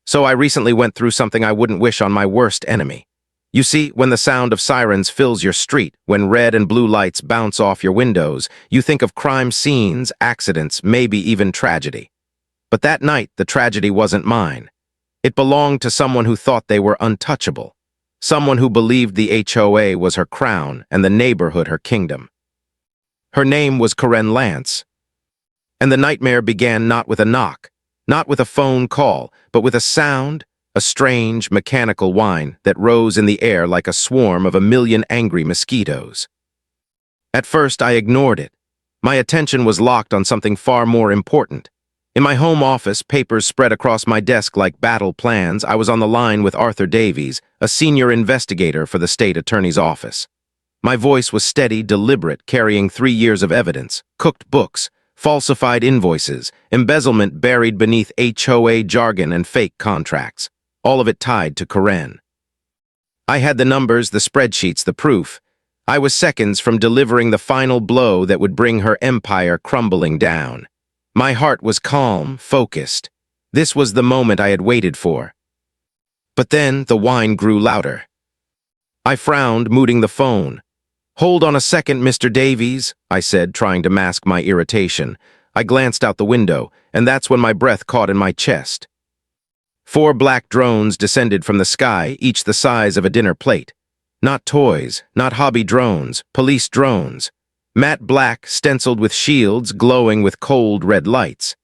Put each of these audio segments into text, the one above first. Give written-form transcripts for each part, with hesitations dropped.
So I recently went through something I wouldn't wish on my worst enemy. You see, when the sound of sirens fills your street, when red and blue lights bounce off your windows, you think of crime scenes, accidents, maybe even tragedy. But that night, the tragedy wasn't mine. It belonged to someone who thought they were untouchable. Someone who believed the HOA was her crown and the neighborhood her kingdom. Her name was Karen Lance. And the nightmare began not with a knock, not with a phone call, but with a sound, a strange, mechanical whine that rose in the air like a swarm of 1,000,000 angry mosquitoes. At first, I ignored it. My attention was locked on something far more important. In my home office, papers spread across my desk like battle plans. I was on the line with Arthur Davies, a senior investigator for the state attorney's office. My voice was steady, deliberate, carrying 3 years of evidence, cooked books, falsified invoices, embezzlement buried beneath HOA jargon and fake contracts, all of it tied to Karen. I had the numbers, the spreadsheets, the proof. I was seconds from delivering the final blow that would bring her empire crumbling down. My heart was calm, focused. This was the moment I had waited for. But then the whine grew louder. I frowned, mooting the phone. "Hold on a second, Mr. Davies," I said, trying to mask my irritation. I glanced out the window, and that's when my breath caught in my chest. 4 black drones descended from the sky, each the size of a dinner plate. Not toys, not hobby drones, police drones. Matte black, stenciled with shields, glowing with cold red lights.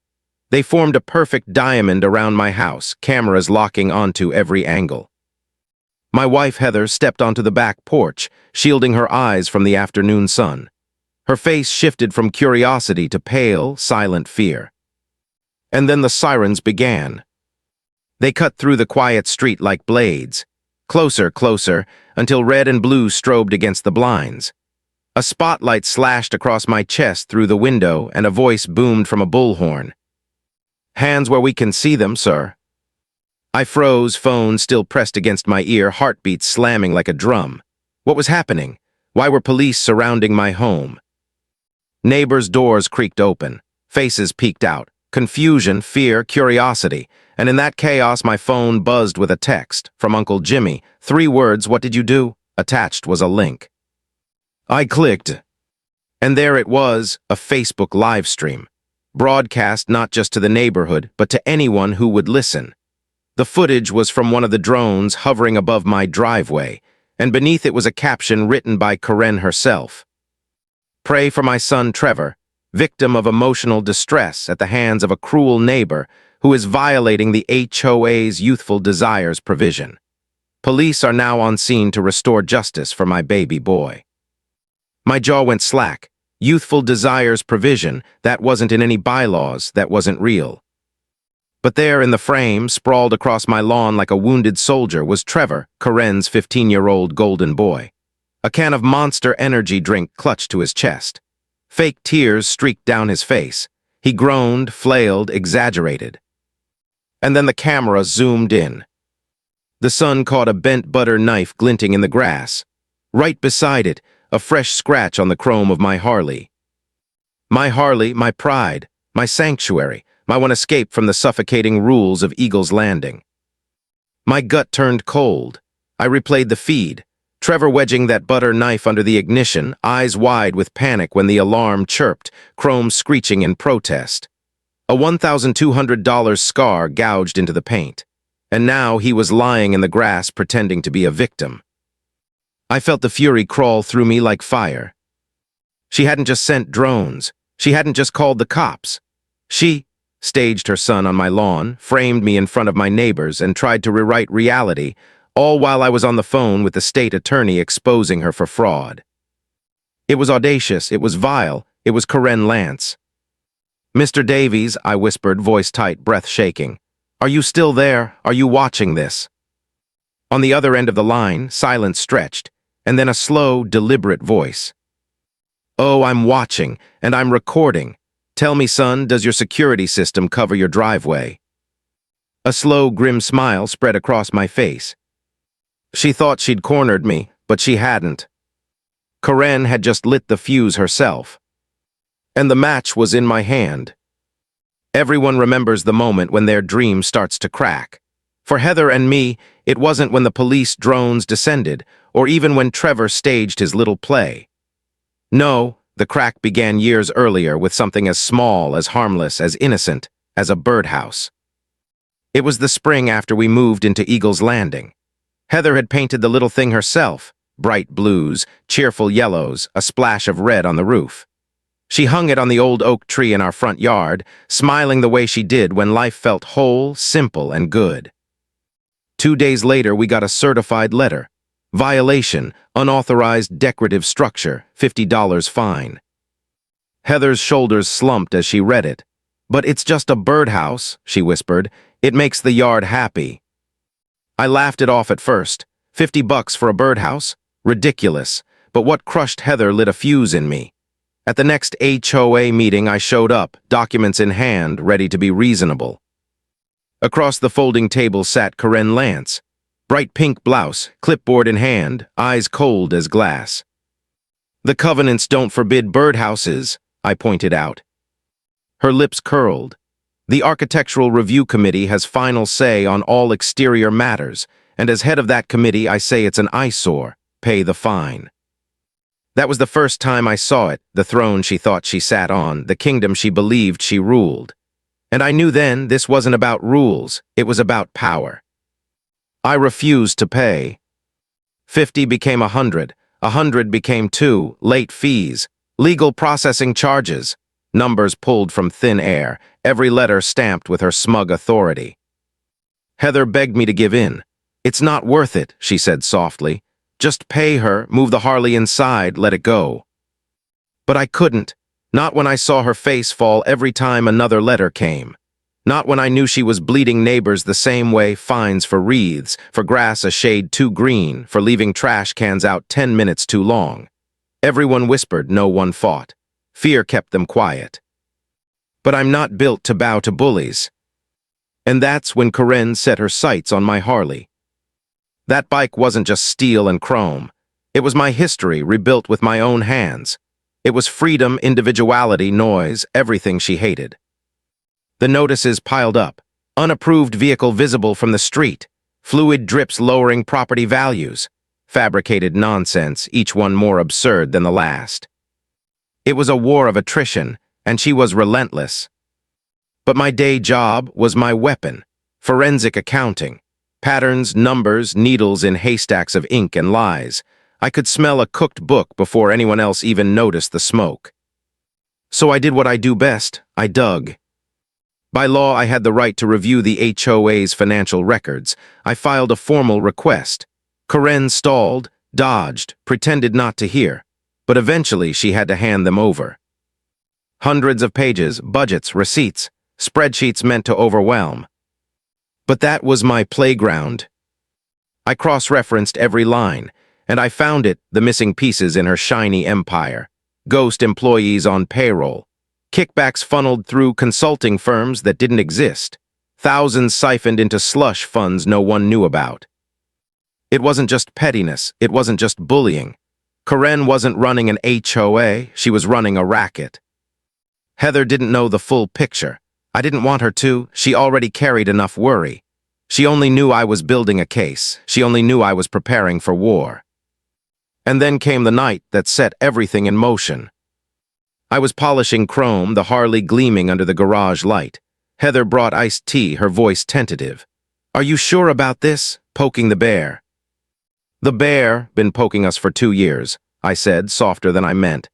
They formed a perfect diamond around my house, cameras locking onto every angle. My wife, Heather, stepped onto the back porch, shielding her eyes from the afternoon sun. Her face shifted from curiosity to pale, silent fear. And then the sirens began. They cut through the quiet street like blades. Closer, closer, until red and blue strobed against the blinds. A spotlight slashed across my chest through the window, and a voice boomed from a bullhorn. "Hands where we can see them, sir." I froze, phone still pressed against my ear, heartbeats slamming like a drum. What was happening? Why were police surrounding my home? Neighbors' doors creaked open. Faces peeked out. Confusion, fear, curiosity. And in that chaos, my phone buzzed with a text from Uncle Jimmy. 3 words, "What did you do?" Attached was a link. I clicked. And there it was, a Facebook live stream. Broadcast not just to the neighborhood, but to anyone who would listen. The footage was from one of the drones hovering above my driveway, and beneath it was a caption written by Karen herself. "Pray for my son Trevor, victim of emotional distress at the hands of a cruel neighbor who is violating the HOA's youthful desires provision. Police are now on scene to restore justice for my baby boy." My jaw went slack. Youthful desires provision, that wasn't in any bylaws, that wasn't real. But there in the frame, sprawled across my lawn like a wounded soldier, was Trevor, Karen's 15-year-old golden boy. A can of Monster Energy drink clutched to his chest. Fake tears streaked down his face. He groaned, flailed, exaggerated. And then the camera zoomed in. The sun caught a bent butter knife glinting in the grass. Right beside it, a fresh scratch on the chrome of my Harley. My Harley, my pride, my sanctuary, my one escape from the suffocating rules of Eagle's Landing. My gut turned cold. I replayed the feed. Trevor wedging that butter knife under the ignition, eyes wide with panic when the alarm chirped, chrome screeching in protest. A $1,200 scar gouged into the paint. And now he was lying in the grass pretending to be a victim. I felt the fury crawl through me like fire. She hadn't just sent drones. She hadn't just called the cops. She staged her son on my lawn, framed me in front of my neighbors, and tried to rewrite reality, all while I was on the phone with the state attorney exposing her for fraud. It was audacious, it was vile, it was Karen Lance. "Mr. Davies," I whispered, voice tight, breath shaking. "Are you still there? Are you watching this?" On the other end of the line, silence stretched, and then a slow, deliberate voice. "Oh, I'm watching, and I'm recording. Tell me, son, does your security system cover your driveway?" A slow, grim smile spread across my face. She thought she'd cornered me, but she hadn't. Karen had just lit the fuse herself. And the match was in my hand. Everyone remembers the moment when their dream starts to crack. For Heather and me, it wasn't when the police drones descended, or even when Trevor staged his little play. No, the crack began years earlier with something as small, as harmless, as innocent as a birdhouse. It was the spring after we moved into Eagle's Landing. Heather had painted the little thing herself, bright blues, cheerful yellows, a splash of red on the roof. She hung it on the old oak tree in our front yard, smiling the way she did when life felt whole, simple, and good. 2 days later, we got a certified letter. Violation, unauthorized decorative structure, $50 fine. Heather's shoulders slumped as she read it. "But it's just a birdhouse," she whispered. "It makes the yard happy." I laughed it off at first. $50 for a birdhouse? Ridiculous. But what crushed Heather lit a fuse in me. At the next HOA meeting, I showed up, documents in hand, ready to be reasonable. Across the folding table sat Karen Lance. Bright pink blouse, clipboard in hand, eyes cold as glass. "The covenants don't forbid birdhouses," I pointed out. Her lips curled. "The Architectural Review Committee has final say on all exterior matters, and as head of that committee, I say it's an eyesore. Pay the fine." That was the first time I saw it, the throne she thought she sat on, the kingdom she believed she ruled. And I knew then this wasn't about rules, it was about power. I refused to pay. 50 became 100, 100 became 2, late fees, legal processing charges, numbers pulled from thin air, every letter stamped with her smug authority. Heather begged me to give in. "It's not worth it," she said softly. "Just pay her, move the Harley inside, let it go." But I couldn't, not when I saw her face fall every time another letter came. Not when I knew she was bleeding neighbors the same way, fines for wreaths, for grass a shade too green, for leaving trash cans out 10 minutes too long. Everyone whispered, no one fought. Fear kept them quiet. But I'm not built to bow to bullies. And that's when Karen set her sights on my Harley. That bike wasn't just steel and chrome. It was my history rebuilt with my own hands. It was freedom, individuality, noise, everything she hated. The notices piled up. Unapproved vehicle visible from the street. Fluid drips lowering property values. Fabricated nonsense, each one more absurd than the last. It was a war of attrition, and she was relentless. But my day job was my weapon. Forensic accounting. Patterns, numbers, needles in haystacks of ink and lies. I could smell a cooked book before anyone else even noticed the smoke. So I did what I do best. I dug. By law, I had the right to review the HOA's financial records. I filed a formal request. Karen stalled, dodged, pretended not to hear. But eventually she had to hand them over. Hundreds of pages, budgets, receipts, spreadsheets meant to overwhelm. But that was my playground. I cross-referenced every line, and I found it, the missing pieces in her shiny empire. Ghost employees on payroll. Kickbacks funneled through consulting firms that didn't exist. Thousands siphoned into slush funds no one knew about. It wasn't just pettiness, it wasn't just bullying. Karen wasn't running an HOA, she was running a racket. Heather didn't know the full picture. I didn't want her to, she already carried enough worry. She only knew I was building a case, she only knew I was preparing for war. And then came the night that set everything in motion. I was polishing chrome, the Harley gleaming under the garage light. Heather brought iced tea, her voice tentative. "Are you sure about this?" Poking the bear. "The bear, been poking us for 2 years," I said, softer than I meant.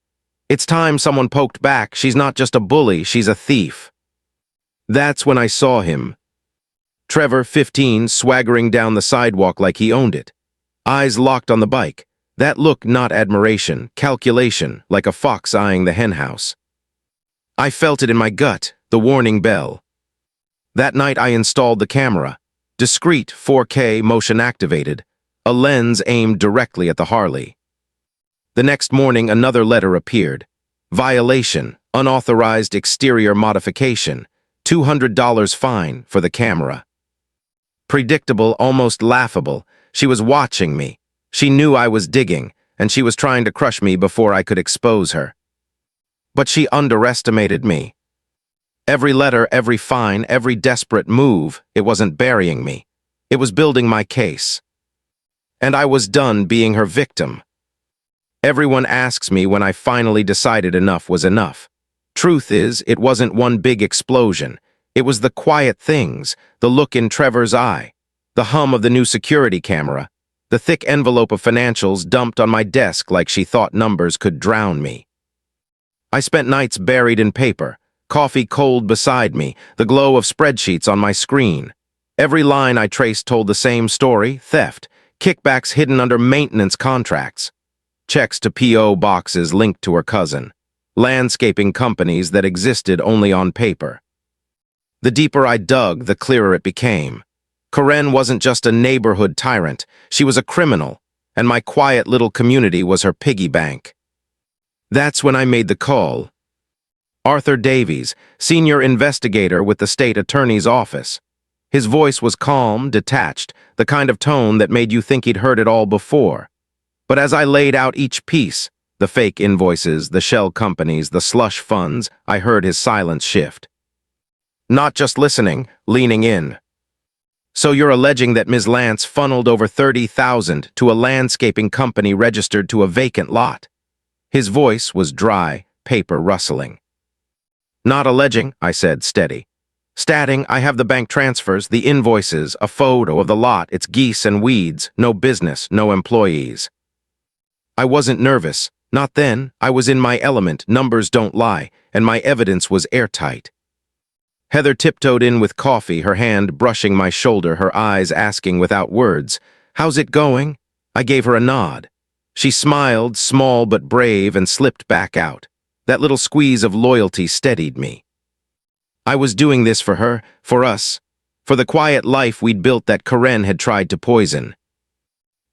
"It's time someone poked back. She's not just a bully, she's a thief." That's when I saw him. Trevor, 15, swaggering down the sidewalk like he owned it. Eyes locked on the bike. That look, not admiration, calculation, like a fox eyeing the henhouse. I felt it in my gut, the warning bell. That night I installed the camera. Discreet, 4K, motion activated. A lens aimed directly at the Harley. The next morning another letter appeared. Violation, unauthorized exterior modification. $200 fine for the camera. Predictable, almost laughable. She was watching me. She knew I was digging, and she was trying to crush me before I could expose her. But she underestimated me. Every letter, every fine, every desperate move, it wasn't burying me. It was building my case. And I was done being her victim. Everyone asks me when I finally decided enough was enough. Truth is, it wasn't one big explosion. It was the quiet things, the look in Trevor's eye, the hum of the new security camera, the thick envelope of financials dumped on my desk like she thought numbers could drown me. I spent nights buried in paper, coffee cold beside me, the glow of spreadsheets on my screen. Every line I traced told the same story: theft, kickbacks hidden under maintenance contracts, checks to P.O. boxes linked to her cousin, landscaping companies that existed only on paper. The deeper I dug, the clearer it became. Karen wasn't just a neighborhood tyrant, she was a criminal, and my quiet little community was her piggy bank. That's when I made the call. Arthur Davies, senior investigator with the state attorney's office. His voice was calm, detached, the kind of tone that made you think he'd heard it all before. But as I laid out each piece, the fake invoices, the shell companies, the slush funds, I heard his silence shift. Not just listening, leaning in. So you're alleging that Ms. Lance funneled over $30,000 to a landscaping company registered to a vacant lot? His voice was dry, paper rustling. Not alleging, I said, steady. Statting, I have the bank transfers, the invoices, a photo of the lot, it's geese and weeds, no business, no employees. I wasn't nervous. Not then. I was in my element, numbers don't lie, and my evidence was airtight. Heather tiptoed in with coffee, her hand brushing my shoulder, her eyes asking without words, "How's it going?" I gave her a nod. She smiled, small but brave, and slipped back out. That little squeeze of loyalty steadied me. I was doing this for her, for us, for the quiet life we'd built that Karen had tried to poison.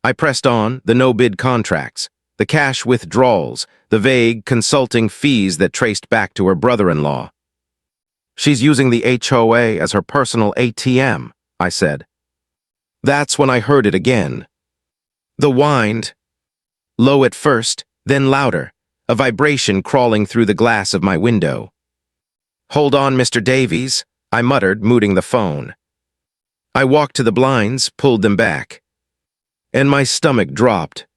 I pressed on, the no-bid contracts, the cash withdrawals, the vague consulting fees that traced back to her brother-in-law. She's using the HOA as her personal ATM, I said. That's when I heard it again. The wind. Low at first, then louder, a vibration crawling through the glass of my window. "Hold on, Mr. Davies," I muttered, mooting the phone. I walked to the blinds, pulled them back. And my stomach dropped.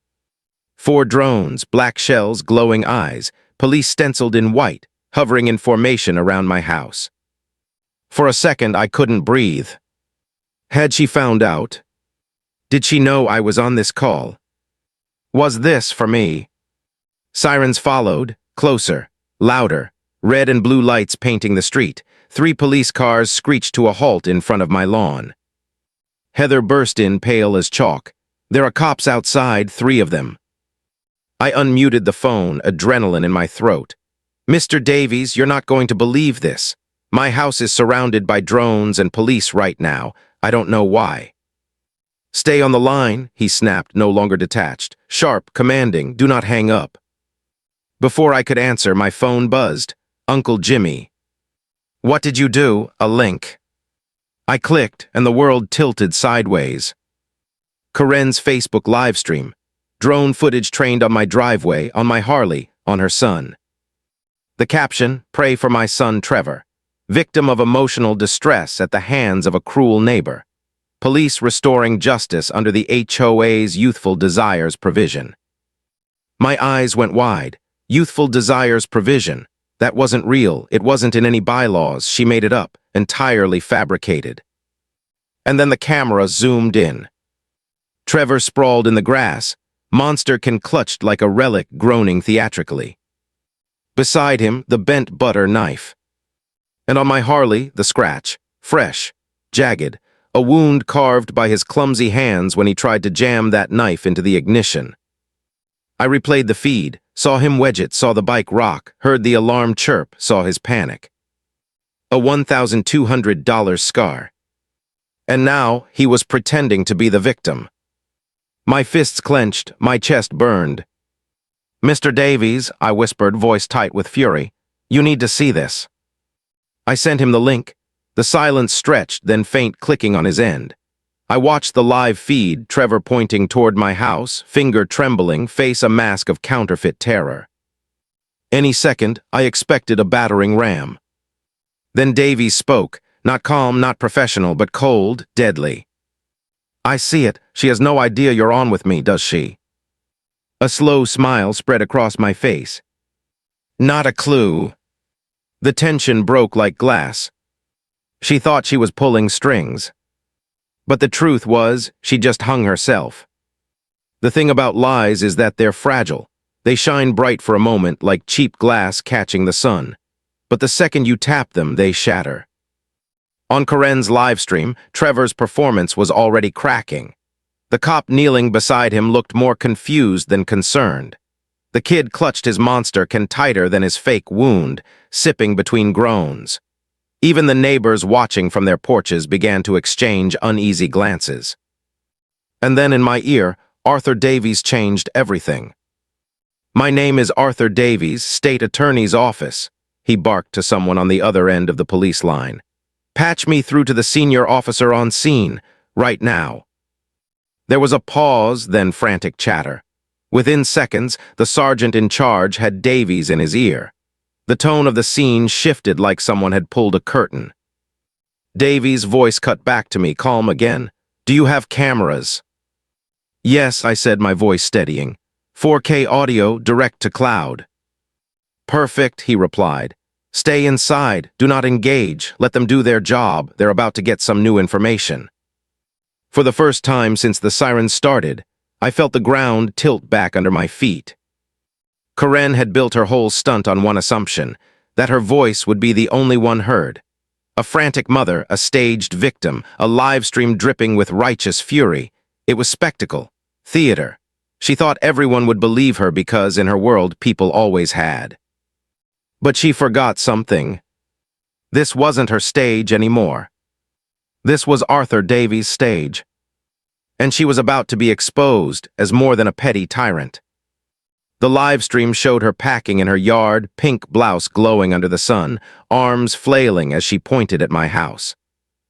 4 drones, black shells, glowing eyes, police stenciled in white, hovering in formation around my house. For a second, I couldn't breathe. Had she found out? Did she know I was on this call? Was this for me? Sirens followed, closer, louder, red and blue lights painting the street. 3 police cars screeched to a halt in front of my lawn. Heather burst in, pale as chalk. "There are cops outside, 3 of them." I unmuted the phone, adrenaline in my throat. "Mr. Davies, you're not going to believe this. My house is surrounded by drones and police right now. I don't know why." "Stay on the line," he snapped, no longer detached. Sharp, commanding, "Do not hang up." Before I could answer, my phone buzzed. Uncle Jimmy. "What did you do?" "A link." I clicked, and the world tilted sideways. Karen's Facebook livestream. Drone footage trained on my driveway, on my Harley, on her son. The caption, "Pray for my son Trevor. Victim of emotional distress at the hands of a cruel neighbor. Police restoring justice under the HOA's Youthful Desires provision." My eyes went wide. Youthful Desires provision. That wasn't real. It wasn't in any bylaws. She made it up, entirely fabricated. And then the camera zoomed in. Trevor sprawled in the grass, monsterkin clutched like a relic, groaning theatrically. Beside him, the bent butter knife. And on my Harley, the scratch, fresh, jagged, a wound carved by his clumsy hands when he tried to jam that knife into the ignition. I replayed the feed, saw him wedge it, saw the bike rock, heard the alarm chirp, saw his panic. A $1,200 scar. And now he was pretending to be the victim. My fists clenched, my chest burned. "Mr. Davies," I whispered, voice tight with fury, "you need to see this." I sent him the link. The silence stretched, then faint clicking on his end. I watched the live feed, Trevor pointing toward my house, finger trembling, face a mask of counterfeit terror. Any second, I expected a battering ram. Then Davies spoke, not calm, not professional, but cold, deadly. I see it. She has no idea you're on with me, does she? A slow smile spread across my face. Not a clue. The tension broke like glass. She thought she was pulling strings. But the truth was, she just hung herself. The thing about lies is that they're fragile. They shine bright for a moment like cheap glass catching the sun. But the second you tap them, they shatter. On Karen's livestream, Trevor's performance was already cracking. The cop kneeling beside him looked more confused than concerned. The kid clutched his monster can tighter than his fake wound, sipping between groans. Even the neighbors watching from their porches began to exchange uneasy glances. And then in my ear, Arthur Davies changed everything. "My name is Arthur Davies, State Attorney's Office," he barked to someone on the other end of the police line. "Patch me through to the senior officer on scene, right now." There was a pause, then frantic chatter. Within seconds, the sergeant in charge had Davies in his ear. The tone of the scene shifted like someone had pulled a curtain. Davies' voice cut back to me, calm again. "Do you have cameras?" "Yes," I said, my voice steadying. 4K audio, direct to cloud." "Perfect," he replied. "Stay inside. Do not engage. Let them do their job. They're about to get some new information." For the first time since the sirens started, I felt the ground tilt back under my feet. Karen had built her whole stunt on one assumption, that her voice would be the only one heard. A frantic mother, a staged victim, a live stream dripping with righteous fury. It was spectacle, theater. She thought everyone would believe her because in her world people always had. But she forgot something. This wasn't her stage anymore. This was Arthur Davies' stage. And she was about to be exposed as more than a petty tyrant. The live stream showed her packing in her yard, pink blouse glowing under the sun, arms flailing as she pointed at my house.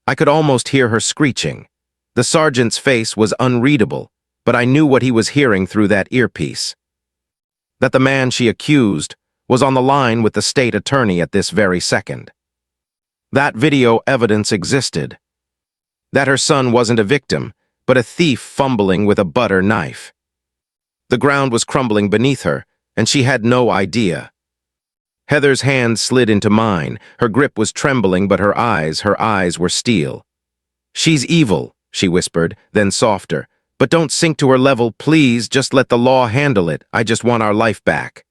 I could almost hear her screeching. The sergeant's face was unreadable, but I knew what he was hearing through that earpiece. That the man she accused was on the line with the state attorney at this very second. That video evidence existed. That her son wasn't a victim, but a thief fumbling with a butter knife. The ground was crumbling beneath her, and she had no idea. Heather's hand slid into mine. Her grip was trembling, but her eyes were steel. "She's evil," she whispered, then softer. "But don't sink to her level, please. Just let the law handle it. I just want our life back."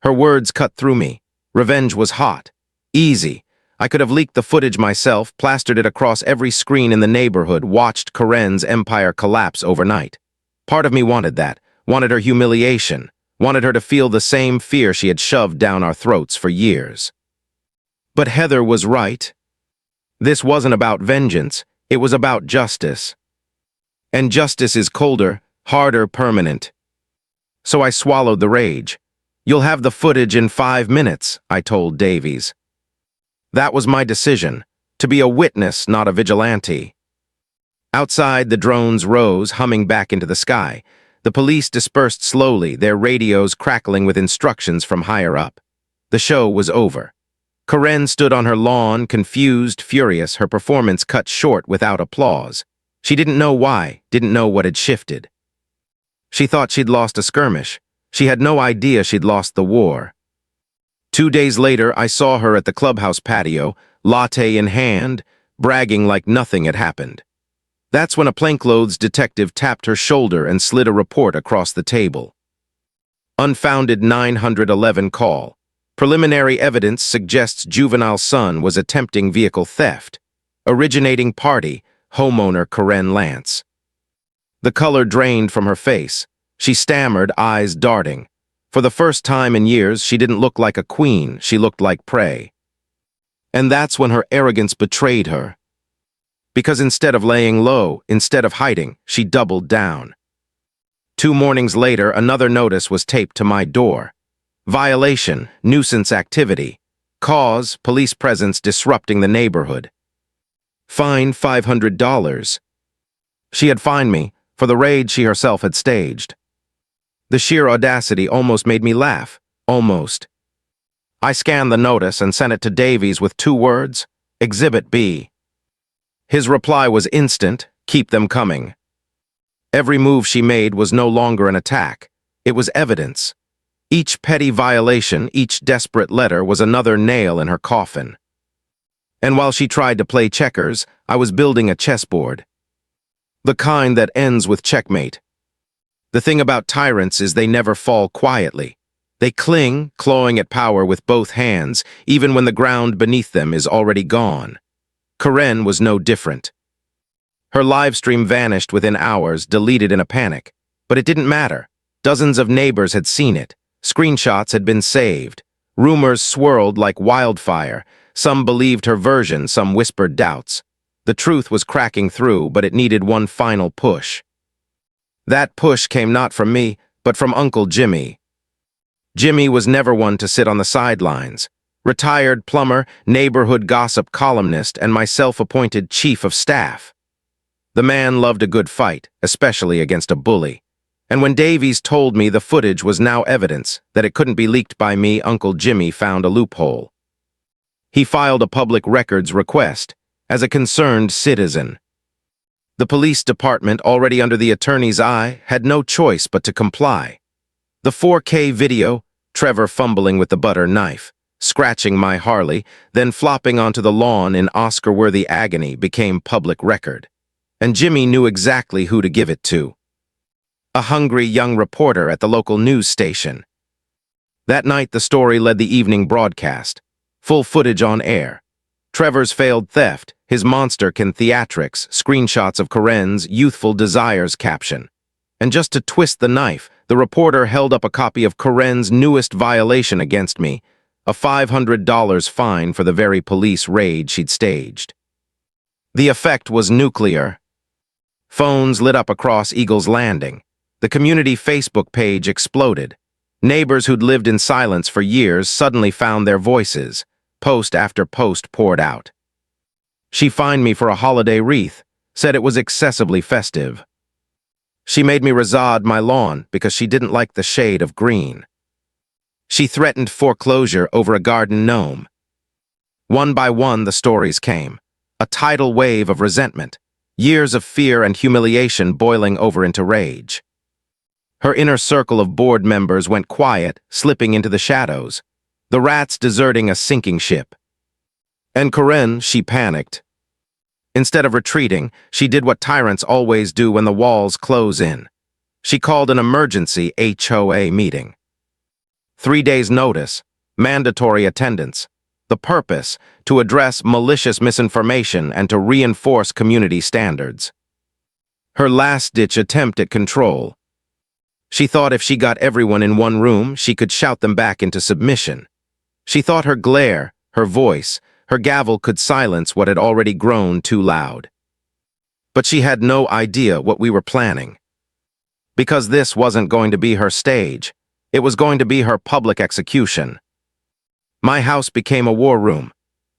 Her words cut through me. Revenge was hot. Easy. I could have leaked the footage myself, plastered it across every screen in the neighborhood, watched Karen's empire collapse overnight. Part of me wanted that, wanted her humiliation, wanted her to feel the same fear she had shoved down our throats for years. But Heather was right. This wasn't about vengeance, it was about justice. And justice is colder, harder, permanent. So I swallowed the rage. "You'll have the footage in 5 minutes," I told Davies. That was my decision, to be a witness, not a vigilante. Outside, the drones rose, humming back into the sky. The police dispersed slowly, their radios crackling with instructions from higher up. The show was over. Karen stood on her lawn, confused, furious, her performance cut short without applause. She didn't know why, didn't know what had shifted. She thought she'd lost a skirmish. She had no idea she'd lost the war. 2 days later, I saw her at the clubhouse patio, latte in hand, bragging like nothing had happened. That's when a plainclothes detective tapped her shoulder and slid a report across the table. Unfounded 911 call. Preliminary evidence suggests juvenile son was attempting vehicle theft. Originating party, homeowner Karen Lance. The color drained from her face. She stammered, eyes darting. For the first time in years, she didn't look like a queen, she looked like prey. And that's when her arrogance betrayed her. Because instead of laying low, instead of hiding, she doubled down. 2 mornings later, another notice was taped to my door. Violation, nuisance activity. Cause, police presence disrupting the neighborhood. Fine, $500. She had fined me for the raid she herself had staged. The sheer audacity almost made me laugh. Almost. I scanned the notice and sent it to Davies with 2 words, Exhibit B. His reply was instant, Keep them coming. Every move she made was no longer an attack. It was evidence. Each petty violation, each desperate letter was another nail in her coffin. And while she tried to play checkers, I was building a chessboard. The kind that ends with checkmate. The thing about tyrants is they never fall quietly. They cling, clawing at power with both hands, even when the ground beneath them is already gone. Karen was no different. Her live stream vanished within hours, deleted in a panic. But it didn't matter. Dozens of neighbors had seen it. Screenshots had been saved. Rumors swirled like wildfire. Some believed her version, some whispered doubts. The truth was cracking through, but it needed one final push. That push came not from me, but from Uncle Jimmy. Jimmy was never one to sit on the sidelines. Retired plumber, neighborhood gossip columnist, and my self-appointed chief of staff. The man loved a good fight, especially against a bully. And when Davies told me the footage was now evidence, that it couldn't be leaked by me, Uncle Jimmy found a loophole. He filed a public records request, as a concerned citizen. The police department, already under the attorney's eye, had no choice but to comply. The 4K video, Trevor fumbling with the butter knife, scratching my Harley, then flopping onto the lawn in Oscar-worthy agony, became public record. And Jimmy knew exactly who to give it to. A hungry young reporter at the local news station. That night, the story led the evening broadcast. Full footage on air. Trevor's failed theft, his monsterkin theatrics, screenshots of Karen's youthful desires caption. And just to twist the knife, the reporter held up a copy of Karen's newest violation against me, a $500 fine for the very police raid she'd staged. The effect was nuclear. Phones lit up across Eagle's Landing. The community Facebook page exploded. Neighbors who'd lived in silence for years suddenly found their voices. Post after post poured out. She fined me for a holiday wreath, said it was excessively festive. She made me resod my lawn because she didn't like the shade of green. She threatened foreclosure over a garden gnome. One by one, the stories came. A tidal wave of resentment. Years of fear and humiliation boiling over into rage. Her inner circle of board members went quiet, slipping into the shadows. The rats deserting a sinking ship. And Karen, she panicked. Instead of retreating, she did what tyrants always do when the walls close in. She called an emergency HOA meeting. 3 days' notice, mandatory attendance. The purpose, to address malicious misinformation and to reinforce community standards. Her last-ditch attempt at control. She thought if she got everyone in one room, she could shout them back into submission. She thought her glare, her voice, her gavel could silence what had already grown too loud. But she had no idea what we were planning. Because this wasn't going to be her stage. It was going to be her public execution. My house became a war room.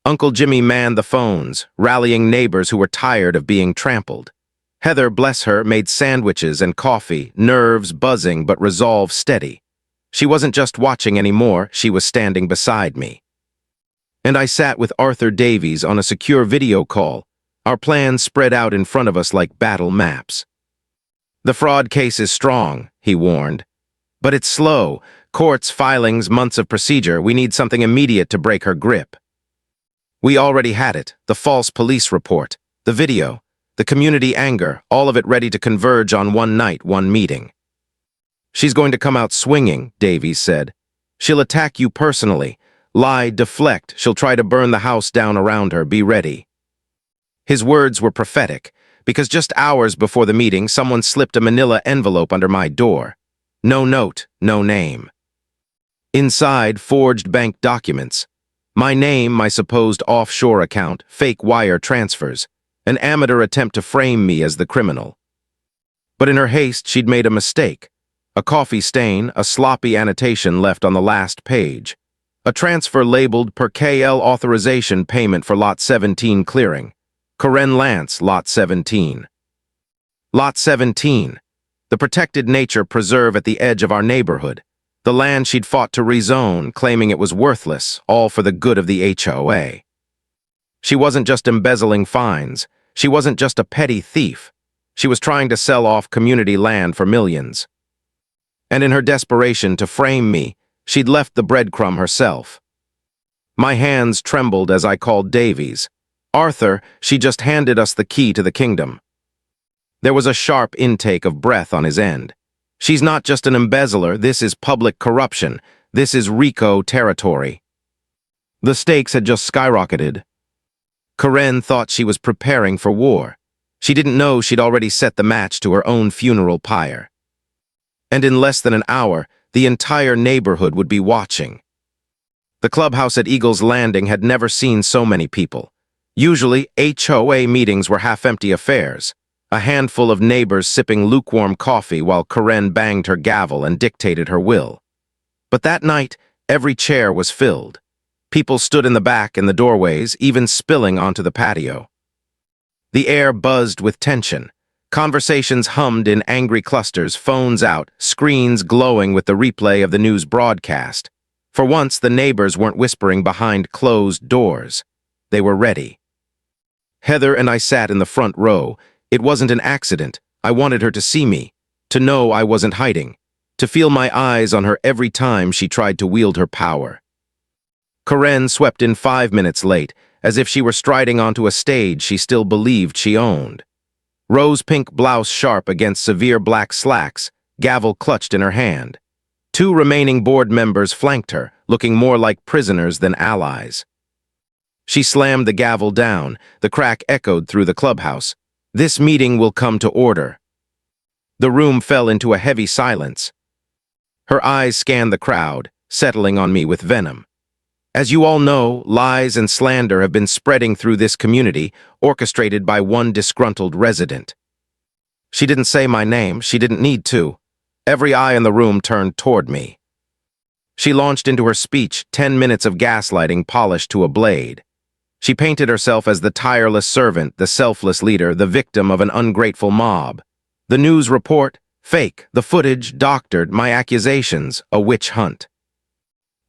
Uncle Jimmy manned the phones, rallying neighbors who were tired of being trampled. Heather, bless her, made sandwiches and coffee, nerves buzzing but resolve steady. She wasn't just watching anymore, she was standing beside me. And I sat with Arthur Davies on a secure video call, our plans spread out in front of us like battle maps. The fraud case is strong, he warned. But it's slow. Courts, filings, months of procedure. We need something immediate to break her grip. We already had it. The false police report, the video, the community anger, all of it ready to converge on one night, one meeting. She's going to come out swinging, Davies said. She'll attack you personally. Lie, deflect. She'll try to burn the house down around her. Be ready. His words were prophetic, because just hours before the meeting, someone slipped a manila envelope under my door. No note, no name. Inside, forged bank documents. My name, my supposed offshore account, fake wire transfers, an amateur attempt to frame me as the criminal. But in her haste, she'd made a mistake. A coffee stain, a sloppy annotation left on the last page. A transfer labeled per KL authorization payment for Lot 17 clearing. Karen Lance, Lot 17. Lot 17. The protected nature preserve at the edge of our neighborhood. The land she'd fought to rezone, claiming it was worthless, all for the good of the HOA. She wasn't just embezzling fines. She wasn't just a petty thief. She was trying to sell off community land for millions. And in her desperation to frame me, she'd left the breadcrumb herself. My hands trembled as I called Davies. Arthur, she just handed us the key to the kingdom. There was a sharp intake of breath on his end. She's not just an embezzler, this is public corruption. This is RICO territory. The stakes had just skyrocketed. Karen thought she was preparing for war. She didn't know she'd already set the match to her own funeral pyre. And in less than an hour, the entire neighborhood would be watching. The clubhouse at Eagle's Landing had never seen so many people. Usually, HOA meetings were half-empty affairs. A handful of neighbors sipping lukewarm coffee while Karen banged her gavel and dictated her will. But that night, every chair was filled. People stood in the back in the doorways, even spilling onto the patio. The air buzzed with tension. Conversations hummed in angry clusters, phones out, screens glowing with the replay of the news broadcast. For once, the neighbors weren't whispering behind closed doors. They were ready. Heather and I sat in the front row. It wasn't an accident. I wanted her to see me, to know I wasn't hiding, to feel my eyes on her every time she tried to wield her power. Karen swept in 5 minutes late, as if she were striding onto a stage she still believed she owned. Rose-pink blouse sharp against severe black slacks, gavel clutched in her hand. 2 remaining board members flanked her, looking more like prisoners than allies. She slammed the gavel down. The crack echoed through the clubhouse. This meeting will come to order. The room fell into a heavy silence. Her eyes scanned the crowd, settling on me with venom. As you all know, lies and slander have been spreading through this community, orchestrated by one disgruntled resident. She didn't say my name. She didn't need to. Every eye in the room turned toward me. She launched into her speech, 10 minutes of gaslighting polished to a blade. She painted herself as the tireless servant, the selfless leader, the victim of an ungrateful mob. The news report, fake. The footage, doctored. My accusations, a witch hunt.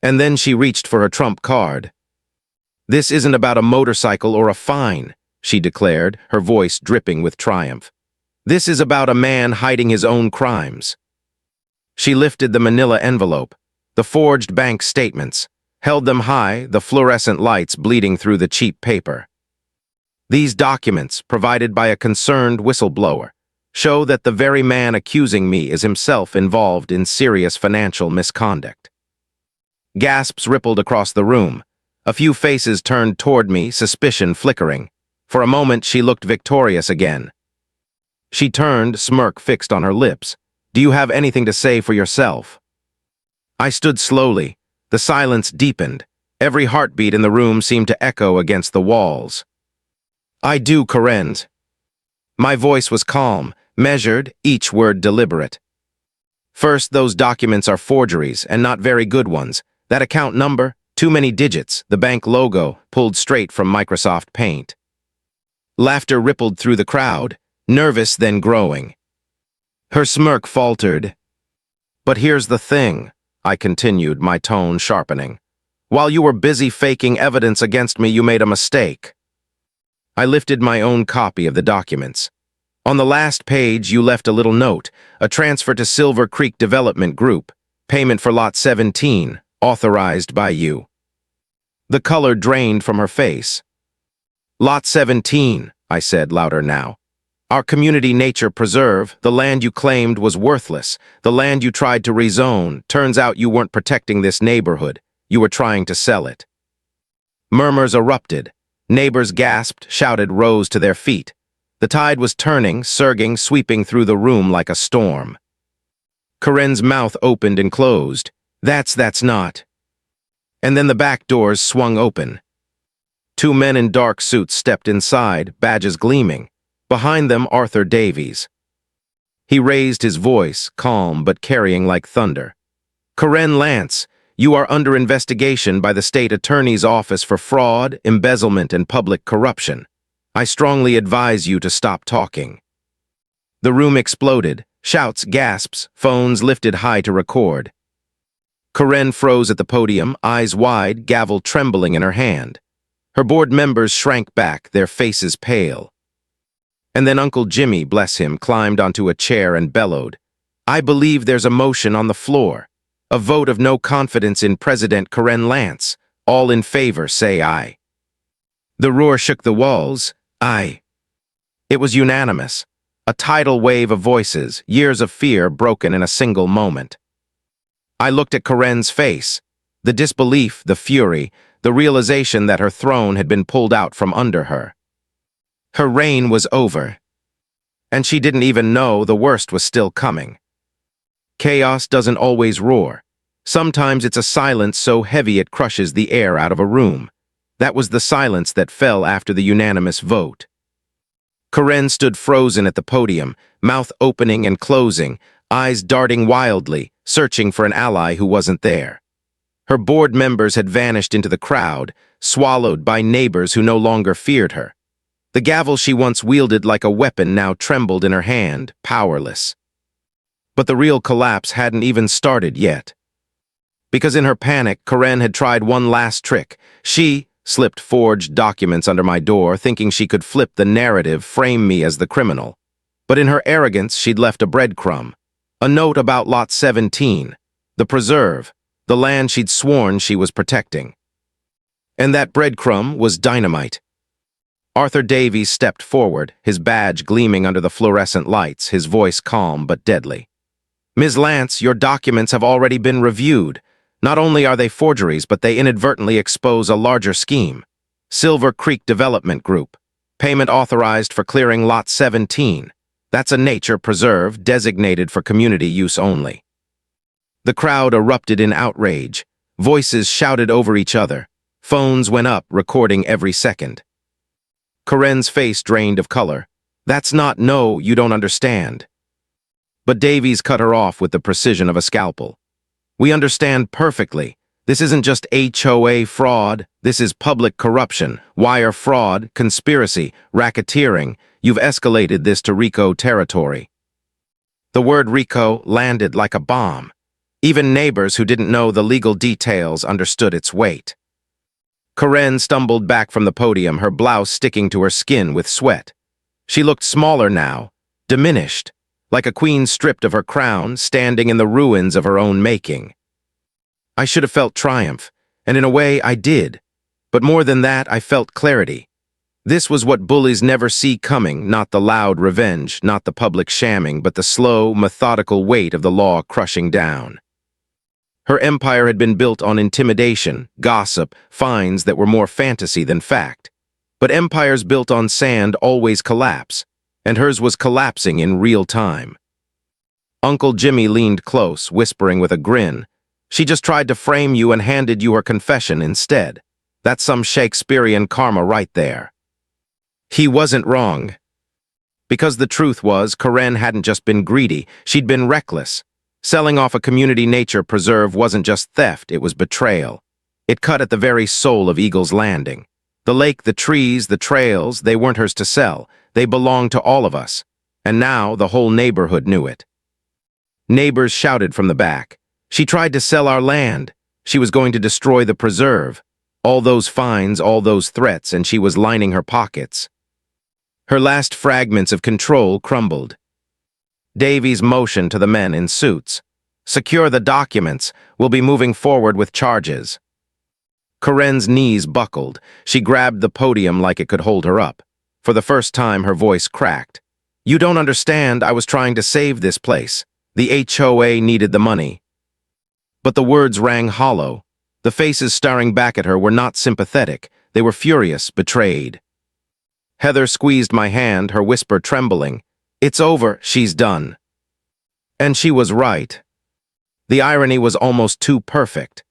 And then she reached for her trump card. This isn't about a motorcycle or a fine, she declared, her voice dripping with triumph. This is about a man hiding his own crimes. She lifted the manila envelope, the forged bank statements, held them high, the fluorescent lights bleeding through the cheap paper. These documents, provided by a concerned whistleblower, show that the very man accusing me is himself involved in serious financial misconduct. Gasps rippled across the room. A few faces turned toward me, suspicion flickering. For a moment, she looked victorious again. She turned, smirk fixed on her lips. Do you have anything to say for yourself? I stood slowly. The silence deepened. Every heartbeat in the room seemed to echo against the walls. I do, Karen. My voice was calm, measured, each word deliberate. First, those documents are forgeries, and not very good ones. That account number, too many digits, the bank logo, pulled straight from Microsoft Paint. Laughter rippled through the crowd, nervous then growing. Her smirk faltered. But here's the thing, I continued, my tone sharpening. While you were busy faking evidence against me, you made a mistake. I lifted my own copy of the documents. On the last page, you left a little note, a transfer to Silver Creek Development Group, payment for Lot 17, authorized by you. The color drained from her face. Lot 17, I said louder now. Our community nature preserve, the land you claimed was worthless, the land you tried to rezone. Turns out you weren't protecting this neighborhood. You were trying to sell it. Murmurs erupted. Neighbors gasped, shouted, rose to their feet. The tide was turning, surging, sweeping through the room like a storm. Karen's mouth opened and closed. That's not. And then the back doors swung open. 2 men in dark suits stepped inside, badges gleaming. Behind them, Arthur Davies. He raised his voice, calm but carrying like thunder. Karen Lance, you are under investigation by the state attorney's office for fraud, embezzlement, and public corruption. I strongly advise you to stop talking. The room exploded, shouts, gasps, phones lifted high to record. Karen froze at the podium, eyes wide, gavel trembling in her hand. Her board members shrank back, their faces pale. And then Uncle Jimmy, bless him, climbed onto a chair and bellowed, "I believe there's a motion on the floor. A vote of no confidence in President Karen Lance. All in favor, say aye." The roar shook the walls. Aye. It was unanimous. A tidal wave of voices, years of fear broken in a single moment. I looked at Karen's face. The disbelief, the fury, the realization that her throne had been pulled out from under her. Her reign was over. And she didn't even know the worst was still coming. Chaos doesn't always roar. Sometimes it's a silence so heavy it crushes the air out of a room. That was the silence that fell after the unanimous vote. Karen stood frozen at the podium, mouth opening and closing, eyes darting wildly, searching for an ally who wasn't there. Her board members had vanished into the crowd, swallowed by neighbors who no longer feared her. The gavel she once wielded like a weapon now trembled in her hand, powerless. But the real collapse hadn't even started yet. Because in her panic, Karen had tried one last trick. She slipped forged documents under my door, thinking she could flip the narrative, frame me as the criminal. But in her arrogance, she'd left a breadcrumb. A note about Lot 17, the preserve, the land she'd sworn she was protecting. And that breadcrumb was dynamite. Arthur Davies stepped forward, his badge gleaming under the fluorescent lights, his voice calm but deadly. "Ms. Lance, your documents have already been reviewed. Not only are they forgeries, but they inadvertently expose a larger scheme. Silver Creek Development Group. Payment authorized for clearing Lot 17. That's a nature preserve designated for community use only." The crowd erupted in outrage. Voices shouted over each other. Phones went up, recording every second. Karen's face drained of color. "That's not no, you don't understand." But Davies cut her off with the precision of a scalpel. "We understand perfectly. This isn't just HOA fraud. This is public corruption, wire fraud, conspiracy, racketeering. You've escalated this to RICO territory." The word RICO landed like a bomb. Even neighbors who didn't know the legal details understood its weight. Karen stumbled back from the podium, her blouse sticking to her skin with sweat. She looked smaller now, diminished, like a queen stripped of her crown, standing in the ruins of her own making. I should have felt triumph, and in a way I did. But more than that, I felt clarity. This was what bullies never see coming, not the loud revenge, not the public shamming, but the slow, methodical weight of the law crushing down. Her empire had been built on intimidation, gossip, fines that were more fantasy than fact. But empires built on sand always collapse, and hers was collapsing in real time. Uncle Jimmy leaned close, whispering with a grin, "She just tried to frame you and handed you her confession instead. That's some Shakespearean karma right there." He wasn't wrong. Because the truth was, Karen hadn't just been greedy, she'd been reckless. Selling off a community nature preserve wasn't just theft, it was betrayal. It cut at the very soul of Eagle's Landing. The lake, the trees, the trails, they weren't hers to sell. They belonged to all of us. And now the whole neighborhood knew it. Neighbors shouted from the back. "She tried to sell our land. She was going to destroy the preserve. All those fines, all those threats, and she was lining her pockets." Her last fragments of control crumbled. Davies motioned to the men in suits. "Secure the documents. We'll be moving forward with charges." Karen's knees buckled. She grabbed the podium like it could hold her up. For the first time, her voice cracked. "You don't understand. I was trying to save this place. The HOA needed the money." But the words rang hollow. The faces staring back at her were not sympathetic. They were furious, betrayed. Heather squeezed my hand, her whisper trembling. "It's over, she's done." And she was right. The irony was almost too perfect.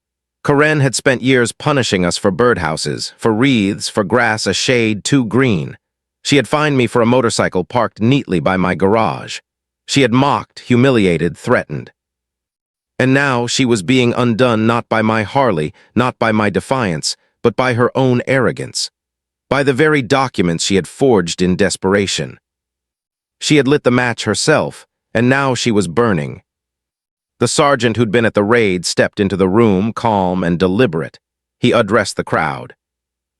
Karen had spent years punishing us for birdhouses, for wreaths, for grass a shade too green. She had fined me for a motorcycle parked neatly by my garage. She had mocked, humiliated, threatened. And now she was being undone not by my Harley, not by my defiance, but by her own arrogance. By the very documents she had forged in desperation. She had lit the match herself, and now she was burning. The sergeant who'd been at the raid stepped into the room, calm and deliberate. He addressed the crowd.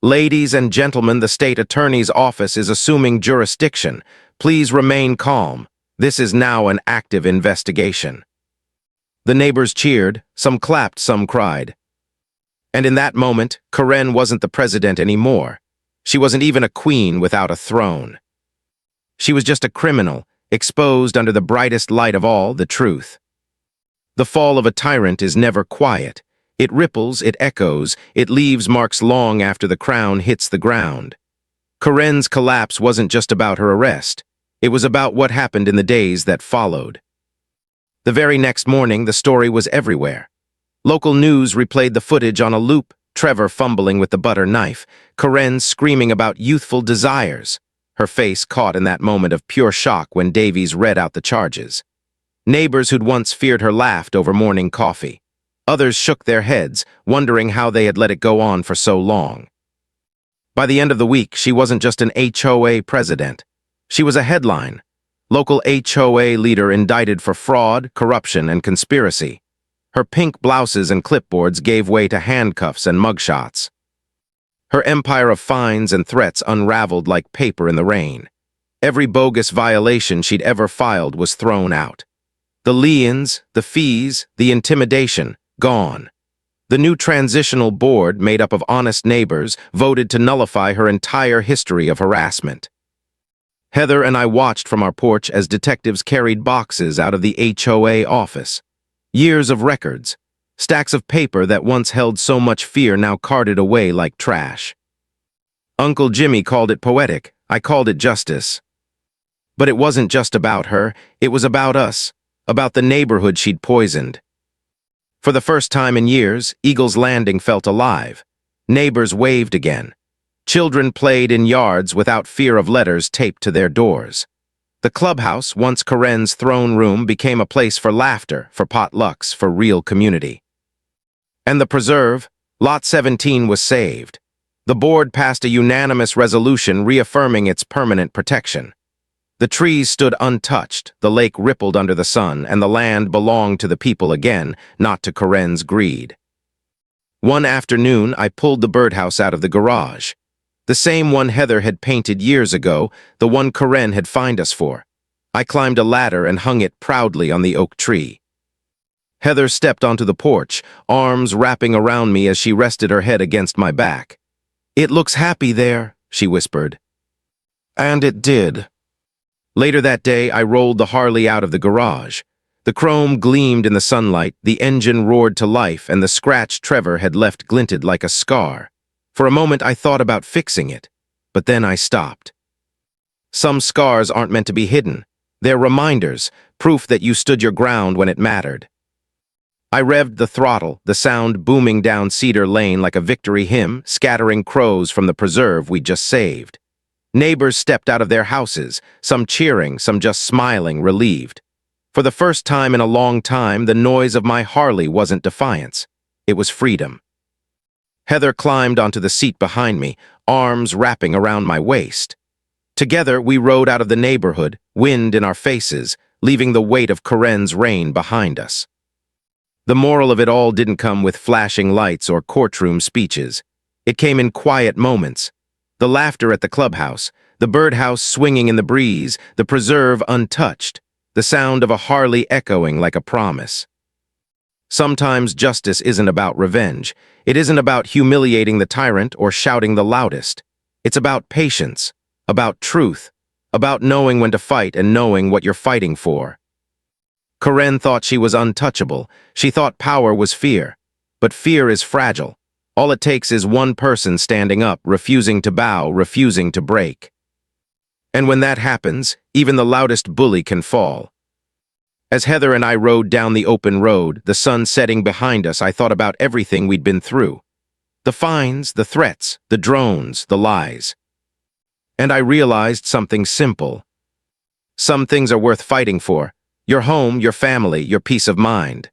Ladies and gentlemen, the state attorney's office is assuming jurisdiction. Please remain calm. This is now an active investigation." The neighbors cheered, some clapped, some cried. And in that moment, Karen wasn't the president anymore. She wasn't even a queen without a throne. She was just a criminal, exposed under the brightest light of all, the truth. The fall of a tyrant is never quiet. It ripples, it echoes, it leaves marks long after the crown hits the ground. Karen's collapse wasn't just about her arrest. It was about what happened in the days that followed. The very next morning, the story was everywhere. Local news replayed the footage on a loop, Trevor fumbling with the butter knife, Karen screaming about youthful desires, her face caught in that moment of pure shock when Davies read out the charges. Neighbors who'd once feared her laughed over morning coffee. Others shook their heads, wondering how they had let it go on for so long. By the end of the week, she wasn't just an HOA president. She was a headline. Local HOA leader indicted for fraud, corruption, and conspiracy. Her pink blouses and clipboards gave way to handcuffs and mugshots. Her empire of fines and threats unraveled like paper in the rain. Every bogus violation she'd ever filed was thrown out. The liens, the fees, the intimidation, gone. The new transitional board, made up of honest neighbors, voted to nullify her entire history of harassment. Heather and I watched from our porch as detectives carried boxes out of the HOA office. Years of records, stacks of paper that once held so much fear now carted away like trash. Uncle Jimmy called it poetic, I called it justice. But it wasn't just about her, it was about us, about the neighborhood she'd poisoned. For the first time in years, Eagle's Landing felt alive. Neighbors waved again. Children played in yards without fear of letters taped to their doors. The clubhouse, once Karen's throne room, became a place for laughter, for potlucks, for real community. And the preserve, Lot 17, was saved. The board passed a unanimous resolution reaffirming its permanent protection. The trees stood untouched, the lake rippled under the sun, and the land belonged to the people again, not to Karen's greed. One afternoon, I pulled the birdhouse out of the garage. The same one Heather had painted years ago, the one Karen had fined us for. I climbed a ladder and hung it proudly on the oak tree. Heather stepped onto the porch, arms wrapping around me as she rested her head against my back. "It looks happy there," she whispered. And it did. Later that day, I rolled the Harley out of the garage. The chrome gleamed in the sunlight, the engine roared to life, and the scratch Trevor had left glinted like a scar. For a moment, I thought about fixing it, but then I stopped. Some scars aren't meant to be hidden. They're reminders, proof that you stood your ground when it mattered. I revved the throttle, the sound booming down Cedar Lane like a victory hymn, scattering crows from the preserve we'd just saved. Neighbors stepped out of their houses, some cheering, some just smiling, relieved. For the first time in a long time, the noise of my Harley wasn't defiance. It was freedom. Heather climbed onto the seat behind me, arms wrapping around my waist. Together, we rode out of the neighborhood, wind in our faces, leaving the weight of Karen's reign behind us. The moral of it all didn't come with flashing lights or courtroom speeches. It came in quiet moments. The laughter at the clubhouse, the birdhouse swinging in the breeze, the preserve untouched, the sound of a Harley echoing like a promise. Sometimes justice isn't about revenge. It isn't about humiliating the tyrant or shouting the loudest. It's about patience, about truth, about knowing when to fight and knowing what you're fighting for. Karen thought she was untouchable. She thought power was fear. But fear is fragile. All it takes is one person standing up, refusing to bow, refusing to break. And when that happens, even the loudest bully can fall. As Heather and I rode down the open road, the sun setting behind us, I thought about everything we'd been through. The fines, the threats, the drones, the lies. And I realized something simple. Some things are worth fighting for. Your home, your family, your peace of mind.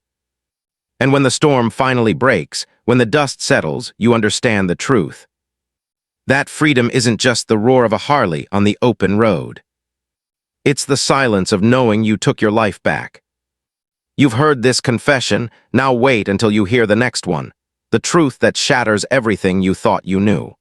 And when the storm finally breaks, when the dust settles, you understand the truth. That freedom isn't just the roar of a Harley on the open road. It's the silence of knowing you took your life back. You've heard this confession, now wait until you hear the next one. The truth that shatters everything you thought you knew.